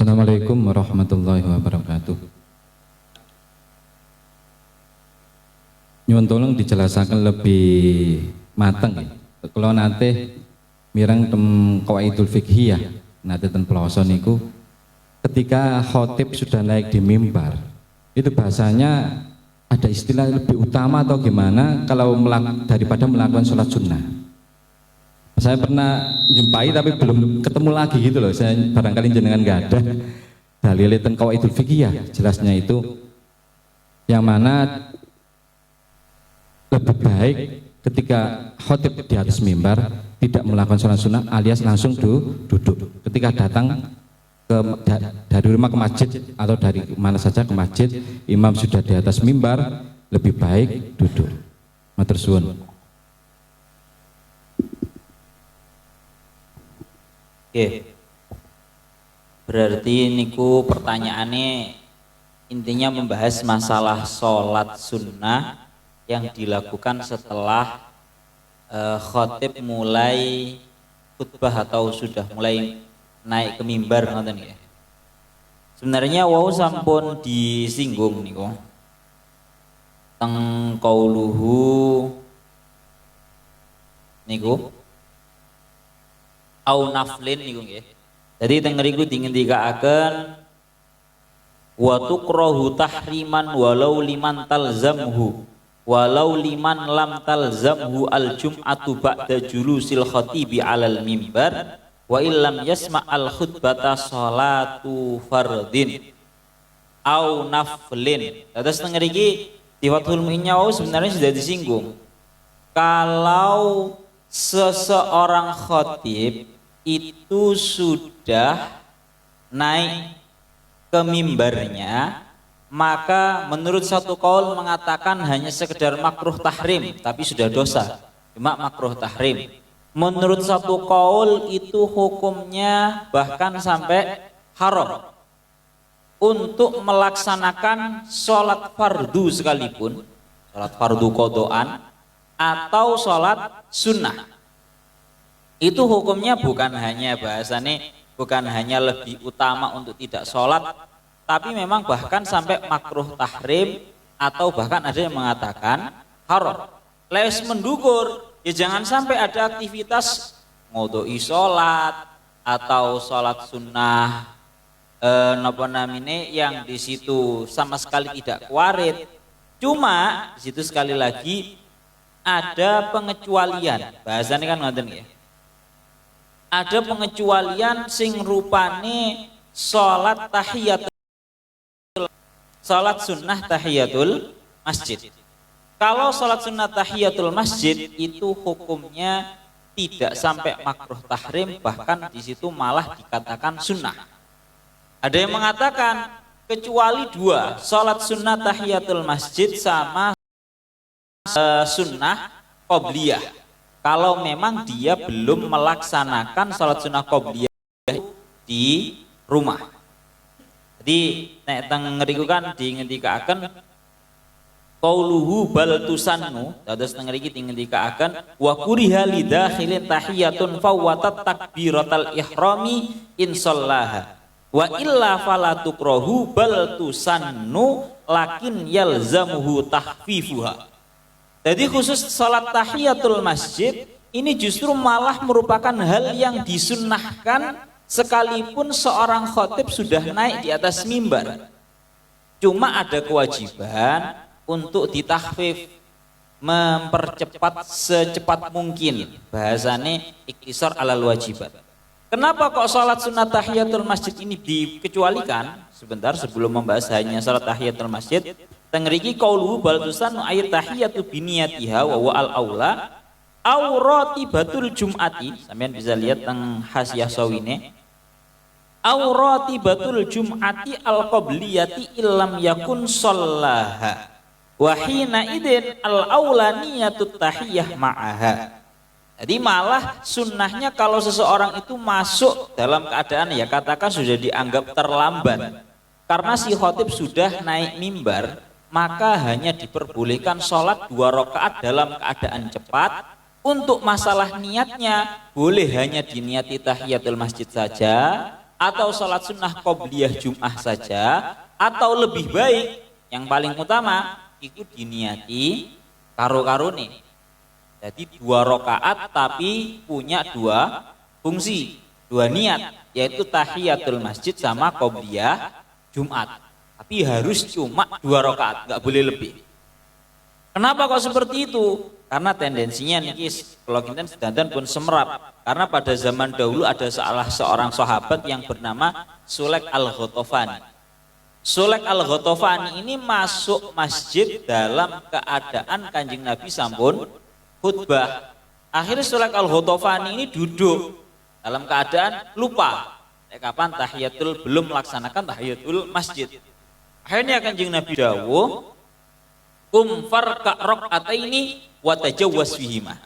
Assalamualaikum warahmatullahi wabarakatuh. Nyuwun tolong dijelaskan lebih matang ya. Kalau nanti mirang tem qawaidul fiqhiyah nanti ten peloso niku ketika khotib sudah naik di mimbar itu bahasanya ada istilah lebih utama atau gimana kalau daripada melakukan sholat sunnah. Saya pernah jumpai tapi belum ketemu lagi gitu loh. Saya barangkali jenengan nggak ada dalil ten qawaidul fiqhiyah jelasnya itu yang mana lebih baik ketika khotib di atas mimbar tidak melakukan sholat sunnah alias langsung duduk. Ketika datang dari rumah ke masjid atau dari mana saja ke masjid, imam sudah di atas mimbar, lebih baik duduk. Matur suwun. Oke, berarti niku pertanyaannya intinya membahas masalah sholat sunnah yang dilakukan setelah khotib mulai khutbah atau sudah mulai naik ke mimbar, ngoten ya. Sebenarnya wau sampun disinggung niku teng qauluhu niku au naflin niku nggih. Jadi teng ngriku dingendikaaken wa tukrahu tahriman walau liman talzamhu walau liman lam talzamhu al jum'atu ba'da julusil khatibi 'alal mimbar wa illam yasma al khutbata sholatu fardin au naflin. Terus teng ngriki di Fathul Mu'in sebenarnya sudah disinggung kalau seseorang khotib itu sudah naik ke mimbarnya, maka menurut satu kaul mengatakan hanya sekedar makruh tahrim tapi sudah dosa, cuma makruh tahrim. Menurut satu kaul itu hukumnya bahkan sampai haram untuk melaksanakan sholat fardu sekalipun, sholat fardu qodaan atau sholat sunnah. Itu hukumnya bukan hanya bahasane, bukan hanya lebih utama untuk tidak sholat, tapi memang bahkan sampai makruh tahrim atau bahkan ada yang mengatakan haram. Les mendukur, ya jangan sampai ada aktivitas ngodoi sholat atau sholat sunnah napa namine yang di situ sama sekali tidak warid. Cuma di situ sekali lagi ada pengecualian. Bahasanya kan ngoten ya. Ada pengecualian sing rupane salat tahiyatul salat sunnah tahiyatul masjid. Kalau salat sunnah tahiyatul masjid itu hukumnya tidak sampai makruh tahrim, bahkan di situ malah dikatakan sunnah. Ada yang mengatakan kecuali dua, salat sunnah tahiyatul masjid sama sunnah qobliyah. Kalau memang dia belum melaksanakan sholat sunnah qobliyah di rumah. Jadi nek teng ngriku kan dingendikaaken qauluhu bal tusannu, dados teng mriki dingendikaaken wa kuriha lidakhilin tahiyatun fawwatat takbiratal ihrami insallaha wa illa fala tukrahu bal tusannu lakin yalzamuhu tahfifuha. Jadi khusus salat tahiyatul masjid ini justru malah merupakan hal yang disunnahkan sekalipun seorang khotib sudah naik di atas mimbar. Cuma ada kewajiban untuk ditahfif, mempercepat secepat mungkin. Bahasane iktisar alal wajibat. Kenapa kok salat sunnah tahiyatul masjid ini dikecualikan? Sebentar sebelum membahas hanya salat tahiyatul masjid. Tengriki qauluhu baltusan ayat tahiyatu biniyatiha wa wa al aula aurati batul jum'ati. Sampean bisa lihat teng hasyiah sawine aurati batul jum'ati al qabliyati illam yakun shallaha wa hina idin al aula niyatut tahiyah ma'aha. Jadi malah sunnahnya kalau seseorang itu masuk dalam keadaan ya katakan sudah dianggap terlambat karena si khotib sudah naik mimbar, maka hanya diperbolehkan sholat 2 rakaat dalam keadaan cepat. Untuk masalah niatnya boleh hanya diniati tahiyatul masjid saja, atau sholat sunnah qobliyah Jum'ah saja, atau lebih baik yang paling utama itu diniati karo-karone. Jadi 2 rakaat tapi punya 2 fungsi, 2 niat, yaitu tahiyatul masjid sama qobliyah Jumat. Tapi harus cuma 2 rakaat, nggak boleh lebih. Kenapa kok seperti itu? Karena tendensinya niki kalau kita sedanten pun semerap. Karena pada zaman dahulu ada salah seorang sahabat yang bernama Sulaik Al-Ghatafani. Sulaik Al-Ghatafani ini masuk masjid dalam keadaan Kanjeng Nabi sampun khutbah. Akhirnya Sulaik Al-Ghatafani ini duduk dalam keadaan lupa kapan tahiyatul, belum melaksanakan tahiyatul masjid. Akhirnya Kanjeng Nabi dawuh, farka rakaataini wa tajawwaz fihima.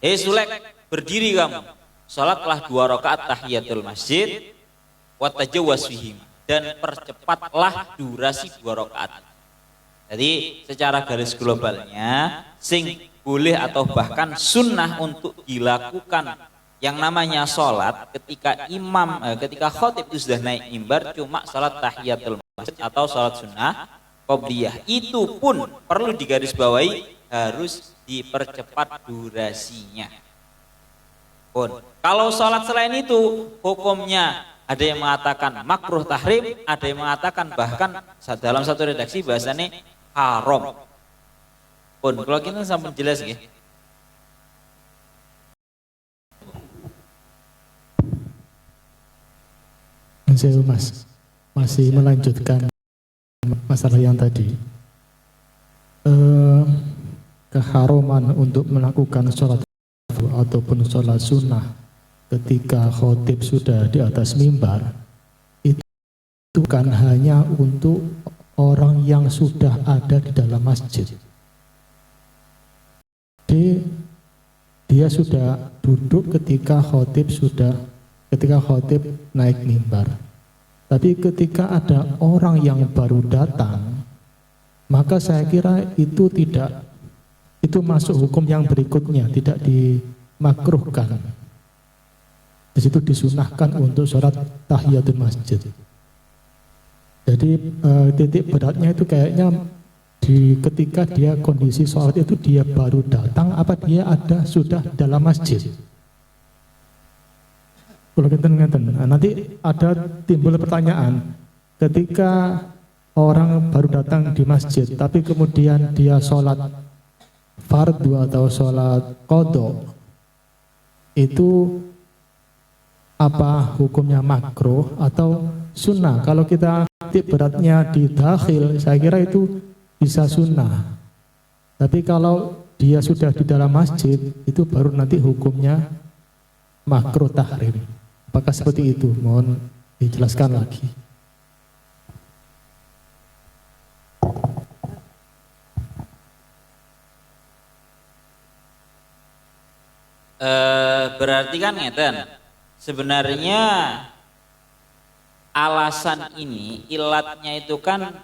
Sulaik, berdiri kamu, salatlah 2 rakaat tahiyatul masjid wa tajawwaz fihima, dan percepatlah durasi 2 rakaat. Jadi secara garis globalnya sing boleh atau bahkan sunnah untuk dilakukan yang namanya sholat ketika ketika khotib itu sudah naik mimbar cuma sholat tahiyatul masjid atau sholat sunnah qobliyah, itu pun perlu digarisbawahi harus dipercepat durasinya. Pun kalau sholat selain itu hukumnya ada yang mengatakan makruh tahrim, ada yang mengatakan bahkan dalam satu redaksi bahasanya haram. Pun kalau kita sampai jelas ya. Saya Mas masih melanjutkan masalah yang tadi, keharuman untuk melakukan sholat ataupun sholat sunnah ketika khotib sudah di atas mimbar itu bukan hanya untuk orang yang sudah ada di dalam masjid. Dia sudah duduk ketika khotib naik mimbar. Tapi ketika ada orang yang baru datang, maka saya kira itu masuk hukum yang berikutnya, tidak dimakruhkan. Di situ disunahkan untuk sholat tahiyatul masjid. Jadi titik beratnya itu kayaknya ketika dia kondisi sholat itu dia baru datang, apa dia sudah dalam masjid. Kalau nanti ada timbul pertanyaan, ketika orang baru datang di masjid, tapi kemudian dia sholat fardu atau sholat qadha, itu apa hukumnya makruh atau sunnah? Kalau kita titik beratnya di dakhil, saya kira itu bisa sunnah. Tapi kalau dia sudah di dalam masjid, itu baru nanti hukumnya makruh tahrim. Apakah seperti itu? Mohon dijelaskan lagi. Berarti kan ngeten, sebenarnya alasan ini, ilatnya itu kan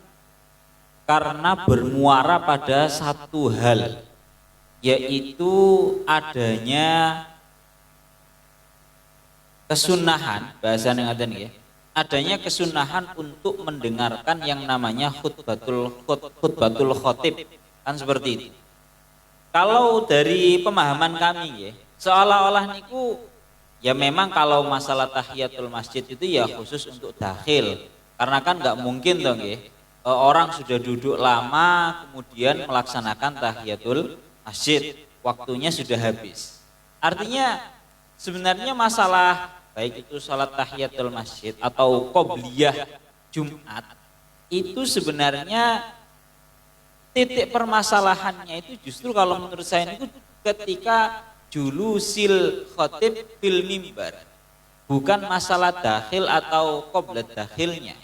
karena bermuara pada satu hal, yaitu adanya kesunahan, bahasanya ngaten ya, adanya kesunahan untuk mendengarkan yang namanya khutbatul khotib, kan seperti itu. Kalau dari pemahaman kami ya, seolah-olah niku ya memang kalau masalah tahiyatul masjid itu ya khusus untuk dakhil, karena kan nggak mungkin dong ya orang sudah duduk lama kemudian melaksanakan tahiyatul masjid, waktunya sudah habis. Artinya sebenarnya masalah baik itu salat tahiyatul masjid atau qobliyah Jumat, itu sebenarnya titik permasalahannya itu justru kalau menurut saya itu ketika julusil khotib fil mimbar, bukan masalah dakhil atau qoblat dakhilnya.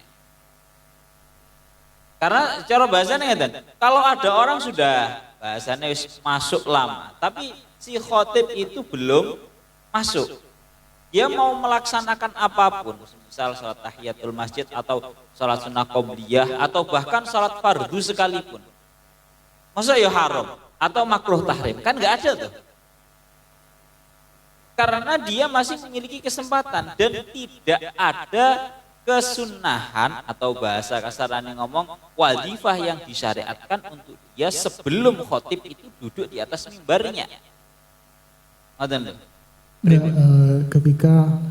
Karena secara bahasanya kalau ada orang sudah bahasanya masuk lama tapi si khotib itu belum masuk, dia mau melaksanakan apapun, misal salat tahiyatul masjid atau salat sunnah qobliyah atau bahkan salat fardu sekalipun, masa ya haram atau makruh tahrim, kan nggak ada tuh. karena dia masih memiliki kesempatan dan tidak ada kesunahan atau bahasa kasarannya ngomong wadifah yang disyariatkan untuk dia sebelum khotib itu duduk di atas mimbarnya. Ngoten lho. Ya, ketika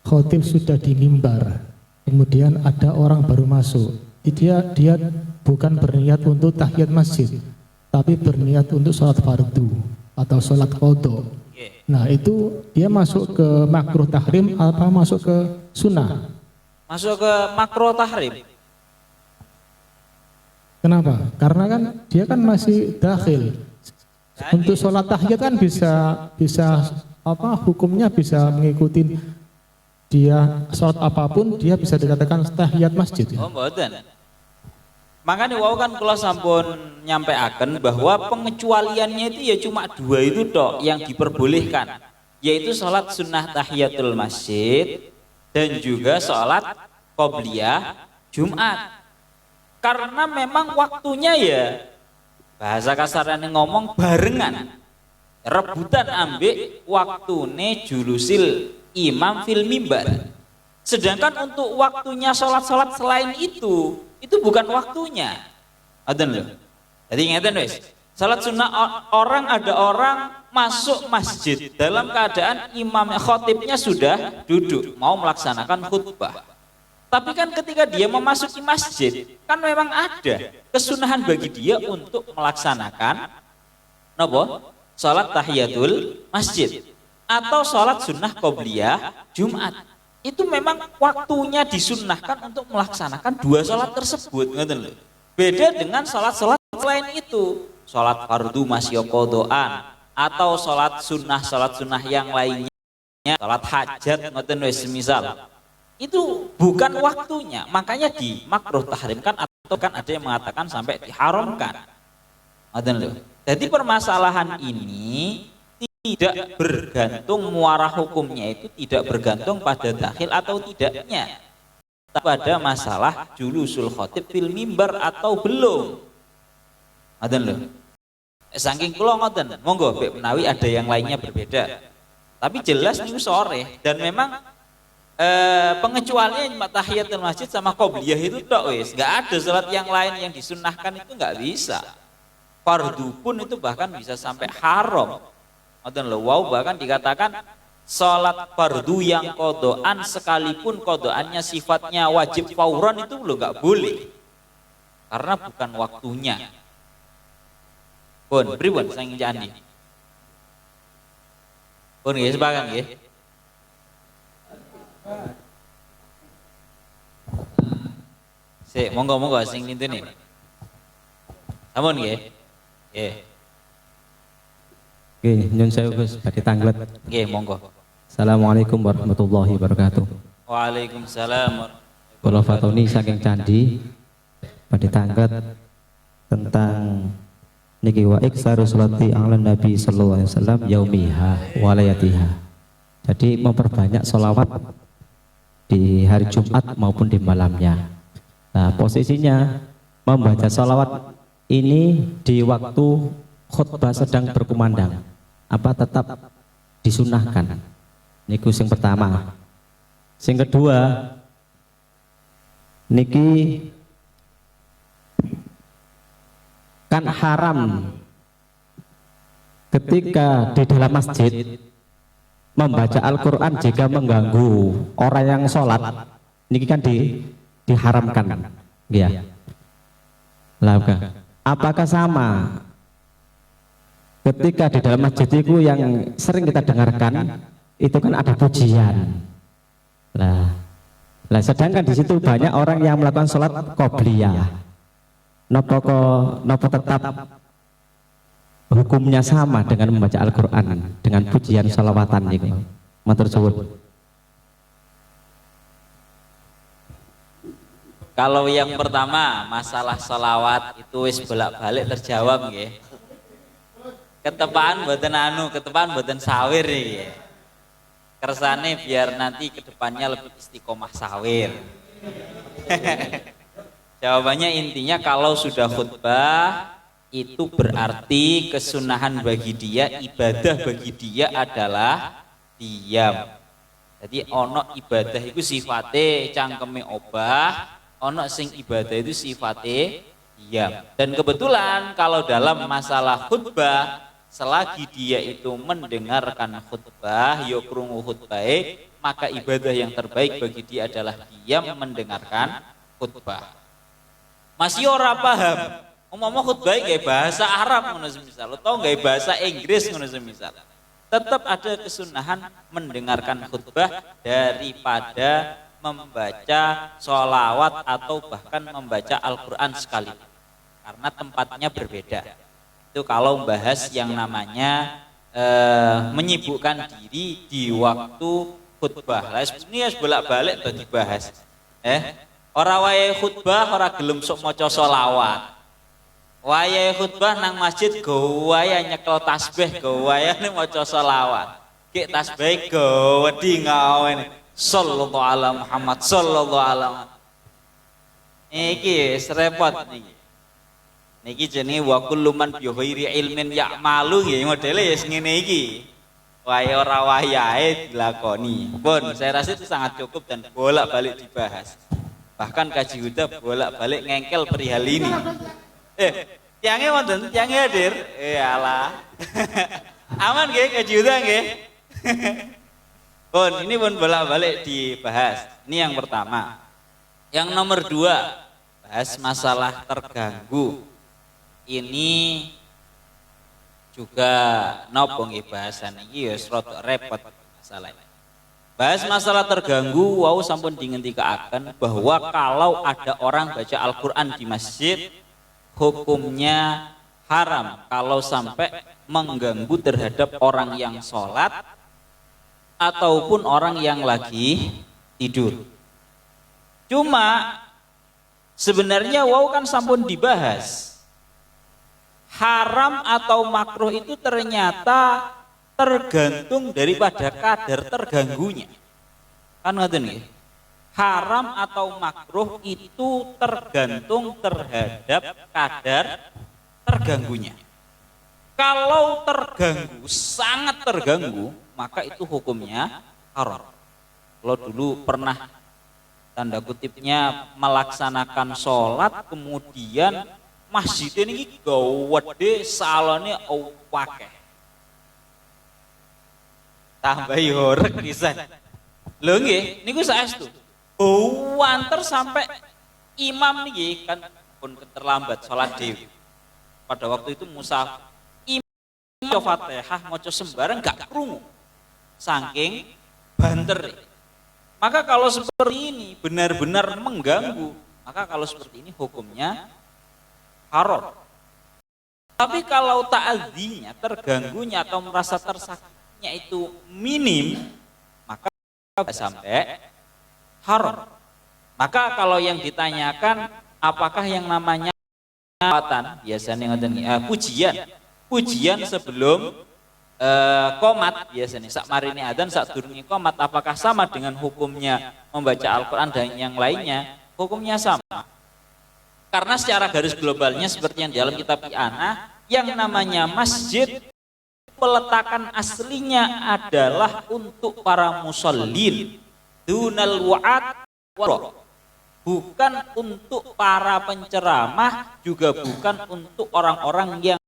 khotib sudah di mimbar, kemudian ada orang baru masuk, dia bukan berniat untuk tahiyat masjid, tapi berniat untuk sholat fardu atau sholat qadha. Nah itu dia masuk ke makruh tahrim apa masuk ke sunnah? Masuk ke makruh tahrim. Kenapa? Karena kan dia kan masih dakhil. Untuk sholat tahiyat kan bisa apa hukumnya bisa mengikuti dia sholat apapun dia bisa dikatakan tahiyat masjid. Oh mboten. Makanya wau kan kula sampun nyampeaken bahwa pengecualiannya itu ya cuma dua itu tok yang diperbolehkan, yaitu sholat sunnah tahiyatul masjid dan juga sholat qobliyah Jumat. Karena memang waktunya ya bahasa kasarnya ngomong barengan, rebutan ambek waktune julusil imam fil mimbar. Sedangkan untuk waktunya sholat-sholat selain itu bukan waktunya. Aden loh. Jadi ngeten wis. Salat sunnah ada orang masuk masjid dalam keadaan imam khotibnya sudah duduk mau melaksanakan khutbah. Tapi kan ketika dia memasuki masjid kan memang ada kesunahan bagi dia untuk melaksanakan napa? Salat tahiyatul masjid atau salat sunnah qobliyah Jumat. Itu memang waktunya disunnahkan untuk melaksanakan dua sholat tersebut. Beda dengan sholat-sholat selain itu, sholat fardu masih qodhoan atau sholat sunnah yang lainnya, sholat hajat ngoten wis semisal. Itu bukan waktunya, makanya di makruh tahrimkan atau kan ada yang mengatakan sampai diharamkan. Jadi permasalahan ini tidak bergantung muarah hukumnya itu tidak bergantung pada dakhil atau tidaknya, tapi pada masalah julusul khotib fil mimbar atau belum. Ngoten lho. Saking kula ngoten, monggo Bek menawi ada yang lainnya berbeda. Tapi jelas niku sore dan memang pengecualian tahiyatul masjid sama qobliyah itu tok wis, enggak ada salat yang lain yang disunnahkan itu enggak bisa. Fardu pun itu bahkan bisa sampai haram. Wow, bahkan dikatakan sholat fardu yang qodhoan sekalipun qodhoannya sifatnya wajib fauran itu lo nggak boleh karena bukan waktunya. Pun pripun saking jani. Pun nggih sepakat nggih. Sik, monggo sing nintuni. Sampun nggih. Nggih. Oke, nyun sewu Gus, badhe tanglet. Nggih, monggo. Assalamualaikum warahmatullahi wabarakatuh. Waalaikumsalam. Kula fatoni saking candi badhe tanglet tentang niki wa iksaru sholati ala nabi sallallahu alaihi wasallam yaumiha wa layatiha. Jadi memperbanyak sholawat di hari Jumat maupun di malamnya. Nah, posisinya membaca sholawat ini di waktu khutbah sedang berkumandang apa tetap disunahkan? Niku sing pertama. Sing kedua niki kan haram ketika di dalam masjid membaca Al-Quran jika mengganggu orang yang sholat. Niki kan diharamkan ya. Apakah sama ketika di dalam masjid itu yang sering kita dengarkan itu kan ada pujian. Lah sedangkan di situ banyak orang yang melakukan sholat qobliyah. Nopo tetap hukumnya sama dengan membaca Al-Quran dengan pujian sholawatan itu. Matur suwun. Kalau yang pertama masalah sholawat itu wis bolak-balik terjawab nggih. Ketepaan mboten sawir iki. Kersane biar nanti kedepannya lebih istiqomah sawir. Jawabannya intinya kalau sudah khutbah itu berarti kesunahan bagi dia, ibadah bagi dia adalah diam. Jadi ono ibadah itu sifate cangkeme obah, ono sing ibadah itu sifate diam. Dan kebetulan kalau dalam masalah khutbah, selagi dia itu mendengarkan khutbah, yo krungu khutbah, maka ibadah yang terbaik bagi dia adalah diam mendengarkan khutbah. Masih ora paham, ngomong khutbah kayak bahasa Arab ngono semisal, atau nggak bahasa Inggris ngono semisal. Tetap ada kesunahan mendengarkan khutbah daripada membaca sholawat atau bahkan membaca Al-Quran sekali, karena tempatnya berbeda. Itu kalau membahas yang namanya menyibukkan diri di waktu khutbah. Lah ini harus bolak-balik tuh dibahas. Ora wayahe khutbah ora gelem sok maca sholawat. Wayahe khutbah nang masjid gawaya nyekel tasbih, gawayane maca sholawat. Ki tasbih gawedi ngawen sallallahu ala Muhammad sallallahu ala. Iki repot niki. Niki jenenge wa kullu man bi ghairi ilmin ya'malu nggih modele ya ngene iki. Wae ora wayahe dilakoni. Pun saya rasa itu sangat cukup dan bolak-balik dibahas. Bahkan Kaji Huda bolak-balik ngengkel perihal ini. Tiangnya wonten, tiangnya hadir. Alah. Aman nggih Kaji Huda nggih? Pun ini pun bolak-balik dibahas. Ini yang pertama. Yang nomor 2, bahas masalah terganggu. Ini juga nopo nggih bahasan iki ya rada repot masalah ini. Bahas masalah terganggu, wau sampun dingendikaaken bahwa kalau ada orang baca Al-Qur'an di masjid, hukumnya haram kalau sampai mengganggu terhadap orang yang sholat ataupun orang yang lagi tidur. Cuma sebenarnya wau kan sampun dibahas. Haram atau makruh itu ternyata tergantung daripada kadar terganggunya. Kan ngoten nggih. Haram atau makruh itu tergantung terhadap kadar terganggunya. Kalau terganggu, sangat terganggu, maka itu hukumnya haram. Kalau dulu pernah tanda kutipnya melaksanakan sholat, kemudian masjid ini gawede salone akeh. Tambah horeg pisan. Lho nggih, niku saestu. Wanter sampai imam niki kan pun terlambat sholat dhewe. Pada waktu itu musafir. Imam Fatihah maca sembarang gak krungu. Saking banter. Maka kalau seperti ini benar-benar mengganggu, maka kalau seperti ini hukumnya haram. Tapi kalau ta'adzinya, terganggunya atau merasa tersakitnya itu minim, maka sampai haram. Maka kalau yang ditanyakan apakah yang namanya biasanya pujian sebelum qomat biasanya sak marini adzan sak durunge qomat, apakah sama dengan hukumnya membaca Al-Qur'an dan yang lainnya? Hukumnya sama. Karena secara garis globalnya seperti yang di dalam kitab I'anah, yang namanya masjid peletakan aslinya adalah untuk para musallin dunal wa'ad wa, bukan untuk para penceramah, juga bukan untuk orang-orang yang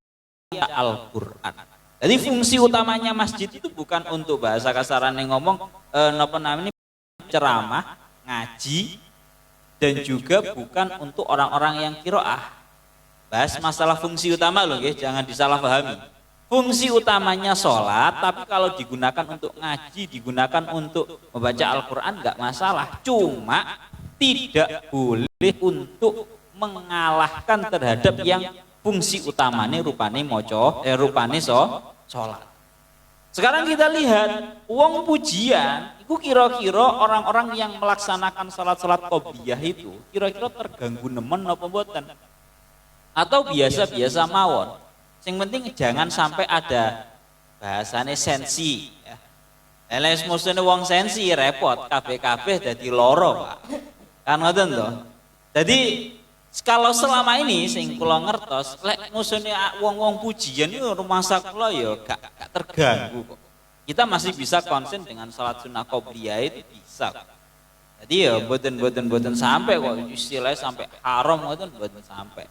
Al-Qur'an. Jadi fungsi utamanya masjid itu bukan untuk bahasa kasaran yang ngomong napa namanya ceramah, ngaji, dan juga bukan untuk orang-orang yang qiraah. Bahas masalah fungsi utama loh, jangan disalahpahami. Fungsi utamanya sholat, tapi kalau digunakan untuk ngaji, digunakan untuk membaca Al-Quran nggak masalah. Cuma tidak boleh untuk mengalahkan terhadap yang fungsi utamanya rupane rupane sholat. Sekarang kita lihat uang pujian, itu kira-kira orang-orang yang melaksanakan salat-salat qobliyah itu kira-kira terganggu nemen apa mboten? Atau biasa-biasa mawon. Yang penting jangan sampai ada bahasane sensi. Eles mustine wong sensi repot, kabeh-kabeh dadi loro, Pak. Kan ngoten to. Jadi kalau selama ini sing kula ngertos, lek ngusune wong-wong pujian itu rumah kula ya gak terganggu kok. Kita masih bisa konsen dengan salat sunnah qobliyah itu bisa. Jadi ya boten sampai kok istilahnya sampai haram itu boten sampai.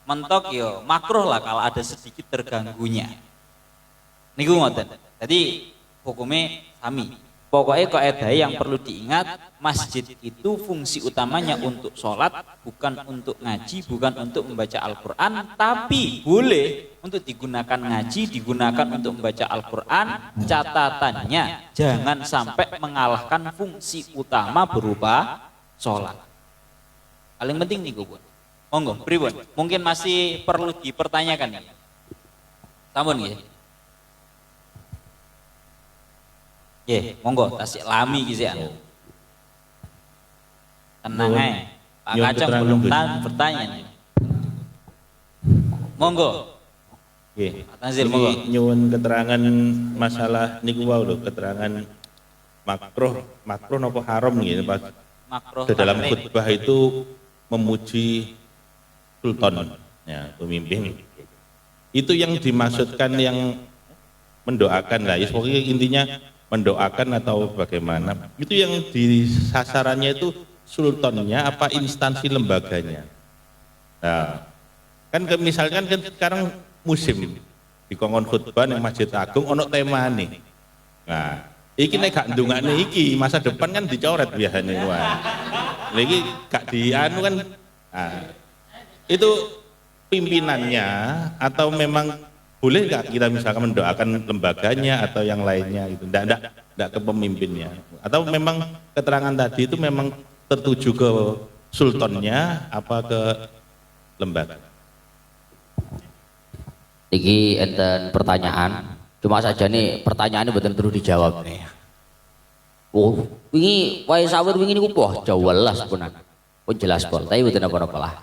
Mentok ya makruh lah kalau ada sedikit terganggunya. Niku ngoten. Jadi hukumnya sami. Pokoknya kaidah yang perlu diingat, masjid itu fungsi utamanya untuk sholat, bukan untuk ngaji, bukan untuk membaca Al-Quran, tapi boleh untuk digunakan ngaji, digunakan untuk membaca Al-Quran. Catatannya jangan sampai mengalahkan fungsi utama berupa sholat. Paling penting nih gue. Monggo, pripun? Mungkin masih perlu dipertanyakan nih. Sampun nggih. Nggih, monggo tasik lami iki sik. Tenang ae. Pak Kacang belum bertanya nih. Monggo. Nggih. Pak Tanzil monggo. Nyuwun keterangan masalah niku wau lho, keterangan makruh napa haram nggih Pak. Makruh Dalam tahrim. khutbah itu memuji sultan, ya, pemimpin. Itu yang dimaksudkan yang mendoakan lah, ya pokoknya intinya mendoakan atau bagaimana. Itu yang di sasarannya itu sultannya apa instansi lembaganya. Nah, kan misalkan kan sekarang musim di kongkon khutbah yang Masjid Agung ono tema nih. Nah, iki nek gak ndungakne iki masa depan kan dicoret biasanya wah. Lagi gak dianu kan. Nah, itu pimpinannya atau memang boleh nggak kita misalkan mendoakan lembaganya atau yang lainnya itu enggak ke pemimpinnya atau memang keterangan tadi itu memang tertuju ke sultannya apa ke lembaga? Iki enten pertanyaan, cuma saja nih pertanyaannya betul terus dijawab nih. Oh, wingi wae sawir wingi niku poh jelas punan. Pun jelas pol, tapi betul apa-apa lah.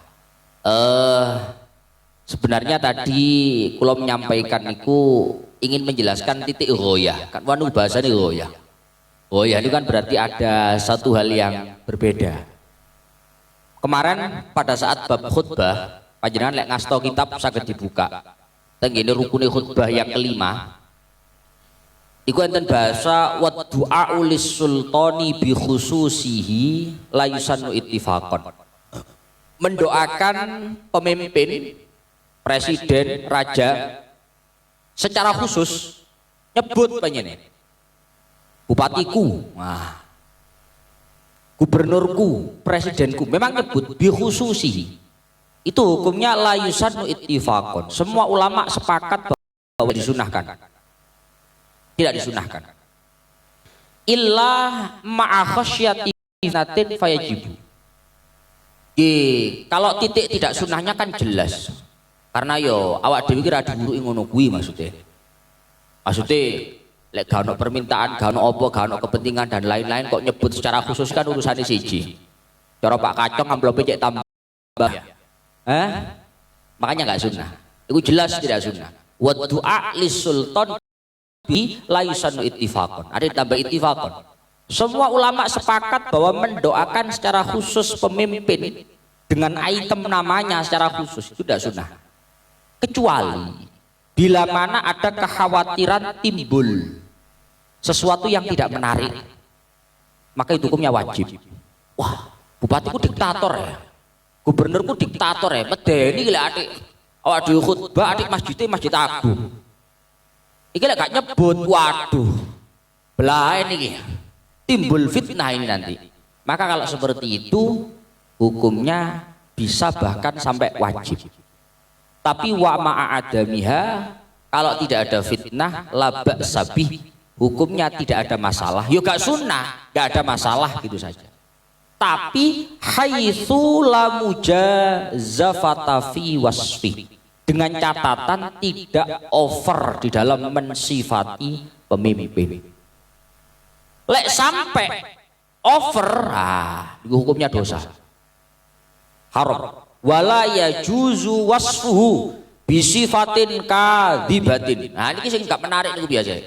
Sebenarnya tadi kula menyampaikan niku ingin menjelaskan titik ghoyah. Kan wanu bahasane ghoyah. Ghoyah itu kan berarti ada satu hal yang berbeda. Kemarin pada saat bab khutbah, panjenengan lek ngasto kitab saged dibuka. Tenggene rukune khutbah yang kelima. Iku enten bahasa wa du'a lis sultani bi khususihi la yusannu ittifaqan. Mendoakan pemimpin, presiden, raja secara khusus nyebut panjenengan bupatiku, wah, gubernurku, presidenku, memang nyebut bi khususihi. Itu hukumnya la yusannu ittifaqan. Semua ulama sepakat bahwa disunahkan. Tidak disunahkan. Illa ma'a khasyati natin fayajibu. Kalau titik tidak sunahnya kan jelas. Karena yo awak dhewe kira diuruki ngono kuwi maksudnya. Maksudnya lek gak ono permintaan, gak ono apa, gak ono kepentingan dan lain-lain kok nyebut secara khusus kan urusannya siji. Cara Pak Kacang amplope cek tambah. Makanya nggak sunnah. Itu jelas tidak sunnah. Wa du'a lis sultan bi la yusannu ittifaqan. Ada tambah ittifaqan. Semua ulama sepakat bahwa mendoakan secara khusus pemimpin dengan item namanya secara khusus itu tidak sunnah. Kecuali bila mana ada kekhawatiran timbul sesuatu yang tidak menarik, maka itu hukumnya wajib. Wah, bupatiku diktator ya, gubernurku diktator ya, medeni gila adik awak di khutbah adik masjidnya Masjid Agung iki lek gak nyebut, waduh belah ini timbul fitnah ini nanti. Maka kalau seperti itu hukumnya bisa bahkan sampai wajib. Tapi wa ma'adamiha, kalau tidak ada fitnah laba sabih, hukumnya tidak ada masalah. Yo gak sunnah, gak ada masalah gitu saja. Tapi haitsu la mujazafata fi wasfi, dengan catatan tidak over di dalam mensifati pemimpin. Lek sampai over, hukumnya dosa, haram. Wala yajuzu wasfuhu bisifatin kadzibatin. Nah ini sing gak menarik niku biasa.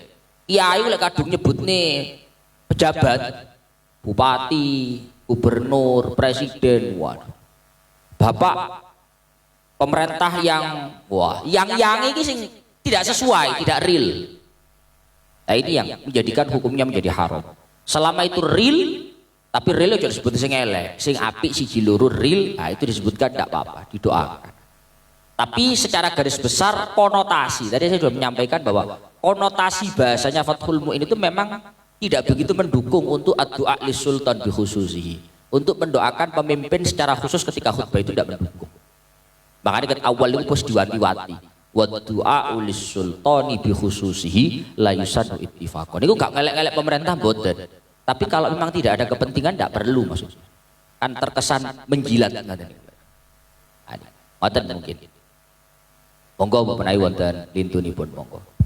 Kiai lek kadung nyebut nih pejabat, bupati, gubernur, presiden, waduh, bapak pemerintah yang wah, yang ini sing tidak sesuai, tidak real. Nah ini yang menjadikan hukumnya menjadi haram. Selama itu real, tapi real juga disebut sing elek, sing apik siji loro real, nah itu disebutkan tidak apa-apa, didoakan. Tapi secara garis besar konotasi, tadi saya sudah menyampaikan bahwa konotasi bahasanya Fathul Mu'in itu memang tidak begitu mendukung untuk ad-du'a lis sultan bi khususihi, untuk mendoakan pemimpin secara khusus ketika khutbah itu tidak mendukung. Makanya kan awal itu pos diwanti-wanti. Wa du'a lis sultani bi khususihi la yusadu ittifaqan. Niku gak ngelek-ngelek pemerintah mboten. Tapi kalau memang tidak ada kepentingan tidak perlu maksudnya. Kan terkesan menjilat ngoten. Ngoten mungkin. Monggo menawi wonten lintunipun monggo.